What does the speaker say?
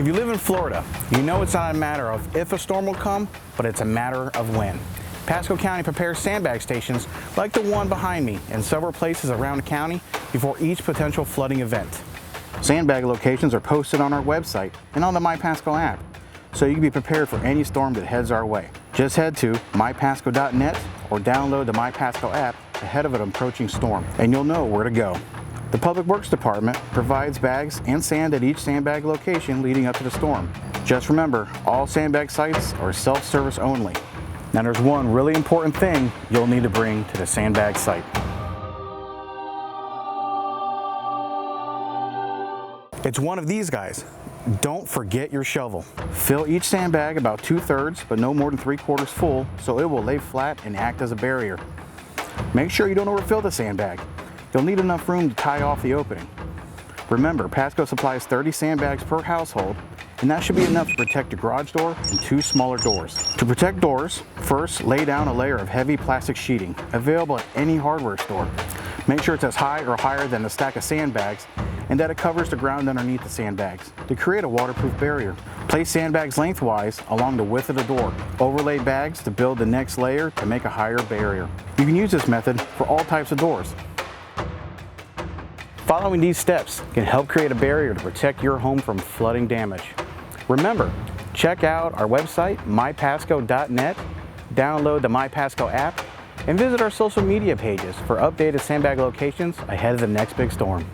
If you live in Florida, you know it's not a matter of if a storm will come, but it's a matter of when. Pasco County prepares sandbag stations like the one behind me in several places around the county before each potential flooding event. Sandbag locations are posted on our website and on the My Pasco app, so you can be prepared for any storm that heads our way. Just head to mypasco.net or download the My Pasco app ahead of an approaching storm, and you'll know where to go. The Public Works Department provides bags and sand at each sandbag location leading up to the storm. Just remember, all sandbag sites are self-service only. Now there's one really important thing you'll need to bring to the sandbag site. It's one of these guys. Don't forget your shovel. Fill each sandbag about 2/3, but no more than 3/4 full, so it will lay flat and act as a barrier. Make sure you don't overfill the sandbag. You'll need enough room to tie off the opening. Remember, Pasco supplies 30 sandbags per household, and that should be enough to protect your garage door and 2 smaller doors. To protect doors, first lay down a layer of heavy plastic sheeting available at any hardware store. Make sure it's as high or higher than the stack of sandbags and that it covers the ground underneath the sandbags to create a waterproof barrier. Place sandbags lengthwise along the width of the door. Overlay bags to build the next layer to make a higher barrier. You can use this method for all types of doors. Following these steps can help create a barrier to protect your home from flooding damage. Remember, check out our website, mypasco.net, download the My Pasco app, and visit our social media pages for updated sandbag locations ahead of the next big storm.